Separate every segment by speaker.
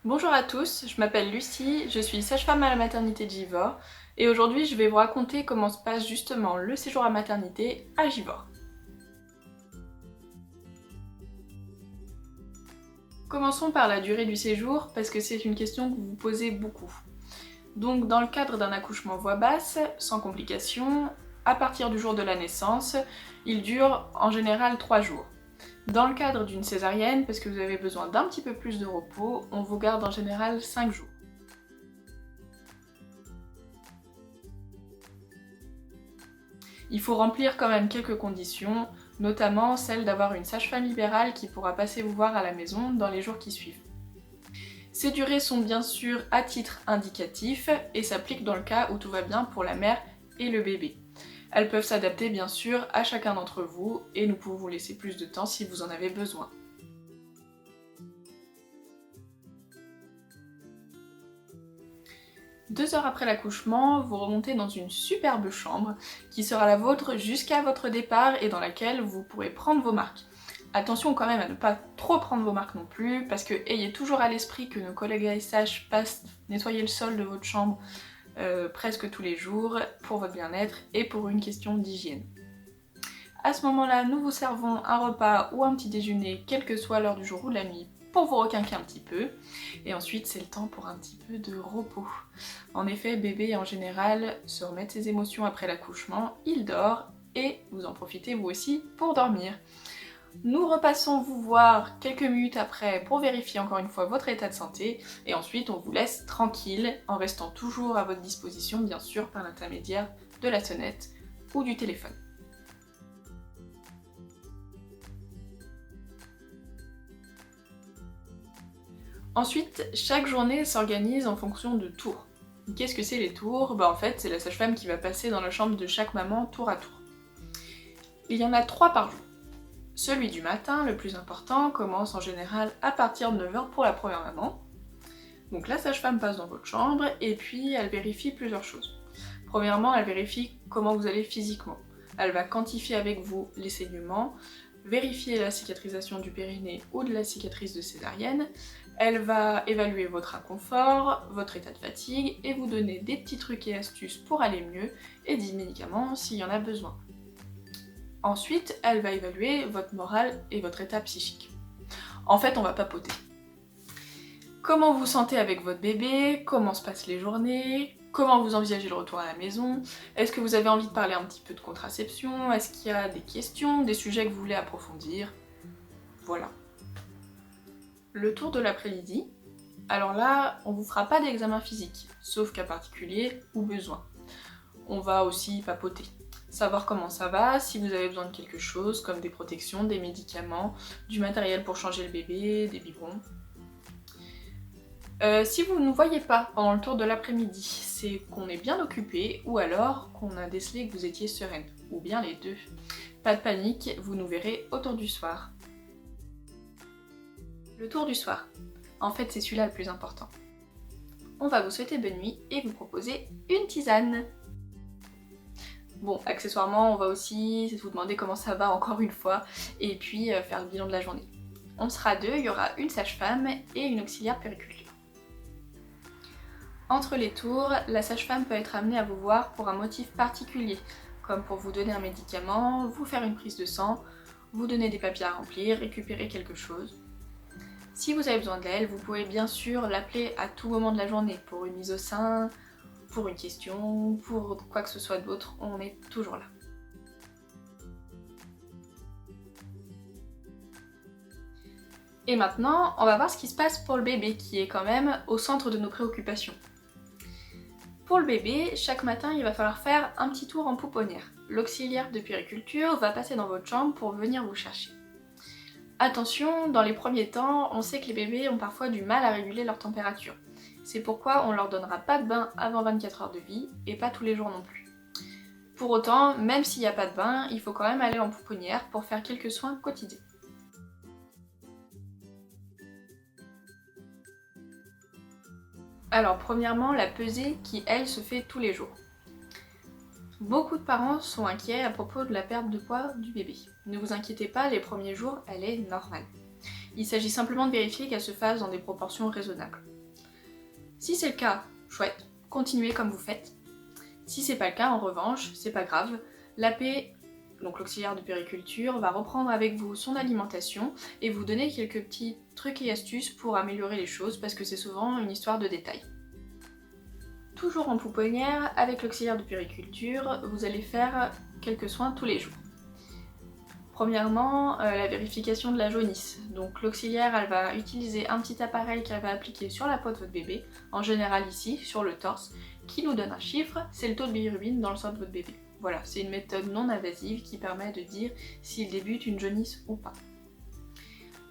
Speaker 1: Bonjour à tous, je m'appelle Lucie, je suis sage-femme à la maternité de Givors et aujourd'hui je vais vous raconter comment se passe justement le séjour à maternité à Givors. Commençons par la durée du séjour parce que c'est une question que vous vous posez beaucoup. Donc dans le cadre d'un accouchement voix basse, sans complications, à partir du jour de la naissance, il dure en général 3 jours. Dans le cadre d'une césarienne, parce que vous avez besoin d'un petit peu plus de repos, on vous garde en général 5 jours. Il faut remplir quand même quelques conditions, notamment celle d'avoir une sage-femme libérale qui pourra passer vous voir à la maison dans les jours qui suivent. Ces durées sont bien sûr à titre indicatif et s'appliquent dans le cas où tout va bien pour la mère et le bébé. Elles peuvent s'adapter bien sûr à chacun d'entre vous et nous pouvons vous laisser plus de temps si vous en avez besoin. Deux heures après l'accouchement, vous remontez dans une superbe chambre qui sera la vôtre jusqu'à votre départ et dans laquelle vous pourrez prendre vos marques. Attention quand même à ne pas trop prendre vos marques non plus, parce que ayez toujours à l'esprit que nos collègues ASH passent nettoyer le sol de votre chambre presque tous les jours pour votre bien-être et pour une question d'hygiène. À ce moment-là, nous vous servons un repas ou un petit déjeuner, quelle que soit l'heure du jour ou de la nuit, pour vous requinquer un petit peu. Et ensuite, c'est le temps pour un petit peu de repos. En effet, bébé en général se remet de ses émotions après l'accouchement, il dort et vous en profitez vous aussi pour dormir. Nous repassons vous voir quelques minutes après pour vérifier encore une fois votre état de santé et ensuite on vous laisse tranquille en restant toujours à votre disposition bien sûr par l'intermédiaire de la sonnette ou du téléphone. Ensuite, chaque journée s'organise en fonction de tours. Qu'est-ce que c'est les tours? En fait, c'est la sage-femme qui va passer dans la chambre de chaque maman tour à tour. Il y en a 3 par jour. Celui du matin, le plus important, commence en général à partir de 9 h pour la première maman. Donc la sage-femme passe dans votre chambre et puis elle vérifie plusieurs choses. Premièrement, elle vérifie comment vous allez physiquement. Elle va quantifier avec vous les saignements, vérifier la cicatrisation du périnée ou de la cicatrice de césarienne. Elle va évaluer votre inconfort, votre état de fatigue et vous donner des petits trucs et astuces pour aller mieux et des médicaments s'il y en a besoin. Ensuite, elle va évaluer votre morale et votre état psychique. En fait, on va papoter. Comment vous vous sentez avec votre bébé? Comment se passent les journées? Comment vous envisagez le retour à la maison? Est-ce que vous avez envie de parler un petit peu de contraception? Est-ce qu'il y a des questions, des sujets que vous voulez approfondir? Voilà. Le tour de l'après-midi. Alors là, on vous fera pas d'examen physique, sauf cas particulier ou besoin. On va aussi papoter. Savoir comment ça va, si vous avez besoin de quelque chose, comme des protections, des médicaments, du matériel pour changer le bébé, des biberons. Si vous ne nous voyez pas pendant le tour de l'après-midi, c'est qu'on est bien occupé ou alors qu'on a décelé que vous étiez sereine, ou bien les deux. Pas de panique, vous nous verrez au tour du soir. Le tour du soir. En fait, c'est celui-là le plus important. On va vous souhaiter bonne nuit et vous proposer une tisane. Bon, accessoirement, on va aussi vous demander comment ça va encore une fois et puis faire le bilan de la journée. On sera 2, il y aura une sage-femme et une auxiliaire puériculture. Entre les tours, la sage-femme peut être amenée à vous voir pour un motif particulier, comme pour vous donner un médicament, vous faire une prise de sang, vous donner des papiers à remplir, récupérer quelque chose. Si vous avez besoin d'elle, vous pouvez bien sûr l'appeler à tout moment de la journée pour une mise au sein, pour une question, pour quoi que ce soit d'autre, on est toujours là. Et maintenant, on va voir ce qui se passe pour le bébé qui est quand même au centre de nos préoccupations. Pour le bébé, chaque matin, il va falloir faire un petit tour en pouponnière. L'auxiliaire de puériculture va passer dans votre chambre pour venir vous chercher. Attention, dans les premiers temps, on sait que les bébés ont parfois du mal à réguler leur température. C'est pourquoi on leur donnera pas de bain avant 24 heures de vie et pas tous les jours non plus. Pour autant, même s'il n'y a pas de bain, il faut quand même aller en pouponnière pour faire quelques soins quotidiens. Alors premièrement, la pesée qui elle se fait tous les jours. Beaucoup de parents sont inquiets à propos de la perte de poids du bébé. Ne vous inquiétez pas, les premiers jours, elle est normale. Il s'agit simplement de vérifier qu'elle se fasse dans des proportions raisonnables. Si c'est le cas, chouette, continuez comme vous faites. Si c'est pas le cas, en revanche, c'est pas grave, l'AP, donc l'auxiliaire de puériculture, va reprendre avec vous son alimentation et vous donner quelques petits trucs et astuces pour améliorer les choses parce que c'est souvent une histoire de détails. Toujours en pouponnière, avec l'auxiliaire de puériculture, vous allez faire quelques soins tous les jours. Premièrement, la vérification de la jaunisse. Donc l'auxiliaire, elle va utiliser un petit appareil qu'elle va appliquer sur la peau de votre bébé, en général ici, sur le torse, qui nous donne un chiffre, c'est le taux de bilirubine dans le sang de votre bébé. Voilà, c'est une méthode non invasive qui permet de dire s'il débute une jaunisse ou pas.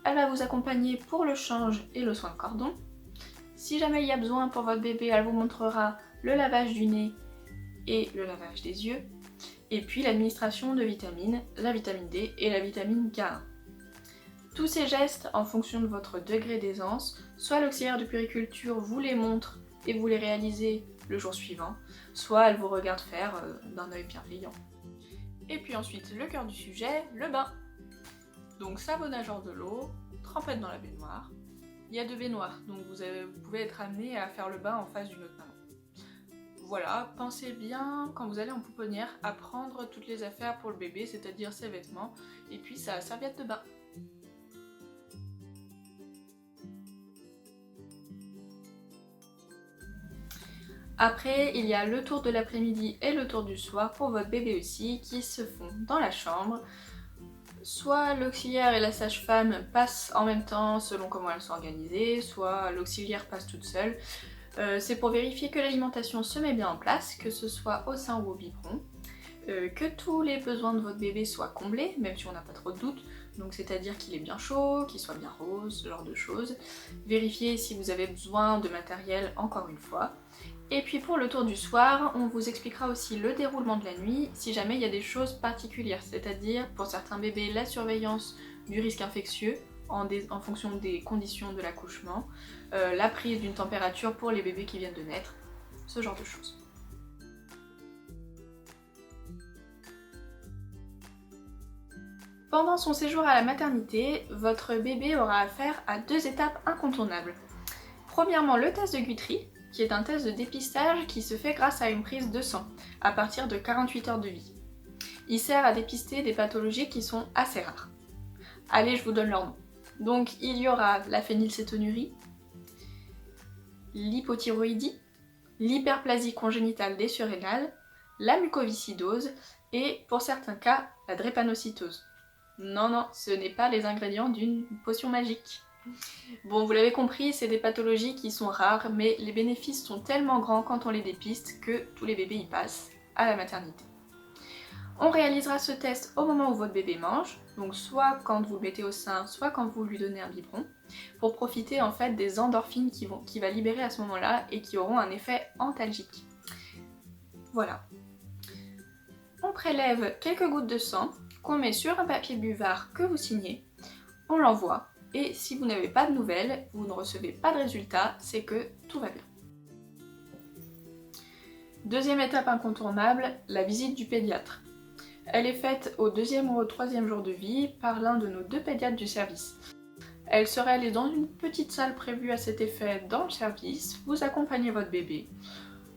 Speaker 1: Elle va vous accompagner pour le change et le soin de cordon. Si jamais il y a besoin pour votre bébé, elle vous montrera le lavage du nez et le lavage des yeux. Et puis l'administration de vitamines, la vitamine D et la vitamine K1. Tous ces gestes, en fonction de votre degré d'aisance, soit l'auxiliaire de puériculture vous les montre et vous les réalisez le jour suivant, soit elle vous regarde faire d'un œil bienveillant. Et puis ensuite, le cœur du sujet, le bain. Donc savon nageur de l'eau, trempette dans la baignoire. Il y a deux baignoires, donc vous pouvez être amené à faire le bain en face d'une autre maman. Voilà, pensez bien, quand vous allez en pouponnière, à prendre toutes les affaires pour le bébé, c'est-à-dire ses vêtements, et puis sa serviette de bain. Après, il y a le tour de l'après-midi et le tour du soir pour votre bébé aussi, qui se font dans la chambre. Soit l'auxiliaire et la sage-femme passent en même temps selon comment elles sont organisées, soit l'auxiliaire passe toute seule. C'est pour vérifier que l'alimentation se met bien en place, que ce soit au sein ou au biberon, que tous les besoins de votre bébé soient comblés, même si on n'a pas trop de doutes, donc c'est-à-dire qu'il est bien chaud, qu'il soit bien rose, ce genre de choses. Vérifiez si vous avez besoin de matériel encore une fois. Et puis pour le tour du soir, on vous expliquera aussi le déroulement de la nuit si jamais il y a des choses particulières, c'est-à-dire pour certains bébés la surveillance du risque infectieux en fonction des conditions de l'accouchement, la prise d'une température pour les bébés qui viennent de naître, ce genre de choses. Pendant son séjour à la maternité, votre bébé aura affaire à deux étapes incontournables. Premièrement, le test de Guthrie, qui est un test de dépistage qui se fait grâce à une prise de sang, à partir de 48 heures de vie. Il sert à dépister des pathologies qui sont assez rares. Allez, je vous donne leur nom. Donc il y aura la phénylcétonurie, l'hypothyroïdie, l'hyperplasie congénitale des surrénales, la mucoviscidose et, pour certains cas, la drépanocytose. Non, ce n'est pas les ingrédients d'une potion magique. Bon, vous l'avez compris, c'est des pathologies qui sont rares, mais les bénéfices sont tellement grands quand on les dépiste que tous les bébés y passent à la maternité. On réalisera ce test au moment où votre bébé mange, donc soit quand vous le mettez au sein, soit quand vous lui donnez un biberon, pour profiter en fait des endorphines qu'il va libérer à ce moment-là et qui auront un effet antalgique. Voilà. On prélève quelques gouttes de sang qu'on met sur un papier buvard que vous signez, on l'envoie, et si vous n'avez pas de nouvelles, vous ne recevez pas de résultat, c'est que tout va bien. Deuxième étape incontournable, la visite du pédiatre. Elle est faite au 2e ou au 3e jour de vie par l'un de nos 2 pédiatres du service. Elle serait allée dans une petite salle prévue à cet effet dans le service, vous accompagnez votre bébé.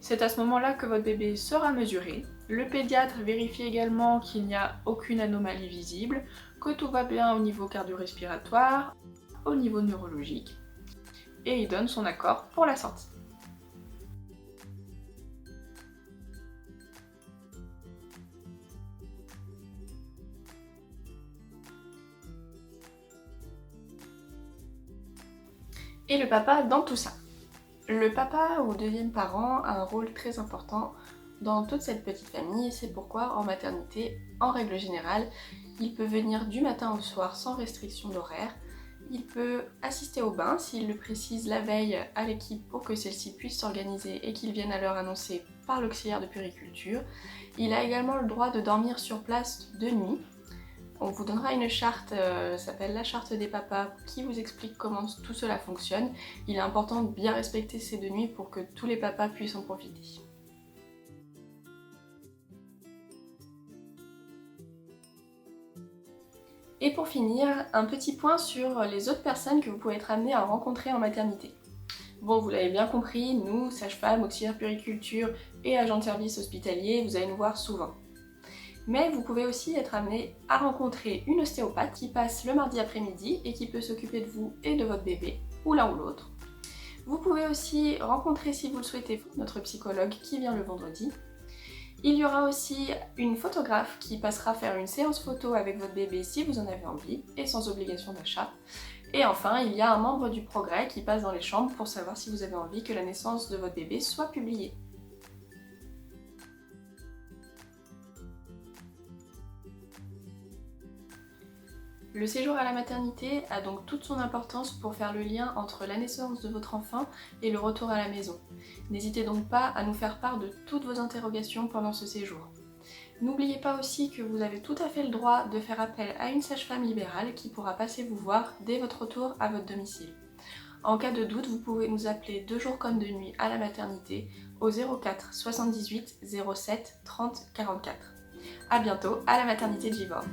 Speaker 1: C'est à ce moment-là que votre bébé sera mesuré. Le pédiatre vérifie également qu'il n'y a aucune anomalie visible, que tout va bien au niveau cardio-respiratoire, au niveau neurologique, et il donne son accord pour la sortie. Et le papa dans tout ça. Le papa ou deuxième parent a un rôle très important dans toute cette petite famille et c'est pourquoi en maternité, en règle générale, il peut venir du matin au soir sans restriction d'horaire. Il peut assister au bain s'il le précise la veille à l'équipe pour que celle-ci puisse s'organiser et qu'il vienne à l'heure annoncée par l'auxiliaire de puériculture. Il a également le droit de dormir sur place de nuit. On vous donnera une charte, ça s'appelle la charte des papas, qui vous explique comment tout cela fonctionne. Il est important de bien respecter ces 2 nuits pour que tous les papas puissent en profiter. Et pour finir, un petit point sur les autres personnes que vous pouvez être amené à rencontrer en maternité. Bon, vous l'avez bien compris, nous, sages-femmes, auxiliaires puériculture et agents de service hospitalier, vous allez nous voir souvent. Mais vous pouvez aussi être amené à rencontrer une ostéopathe qui passe le mardi après-midi et qui peut s'occuper de vous et de votre bébé, ou l'un ou l'autre. Vous pouvez aussi rencontrer, si vous le souhaitez, notre psychologue qui vient le vendredi. Il y aura aussi une photographe qui passera faire une séance photo avec votre bébé si vous en avez envie et sans obligation d'achat. Et enfin, il y a un membre du progrès qui passe dans les chambres pour savoir si vous avez envie que la naissance de votre bébé soit publiée. Le séjour à la maternité a donc toute son importance pour faire le lien entre la naissance de votre enfant et le retour à la maison. N'hésitez donc pas à nous faire part de toutes vos interrogations pendant ce séjour. N'oubliez pas aussi que vous avez tout à fait le droit de faire appel à une sage-femme libérale qui pourra passer vous voir dès votre retour à votre domicile. En cas de doute, vous pouvez nous appeler 2 jours comme de nuit à la maternité au 04 78 07 30 44. A bientôt à la maternité de Givors.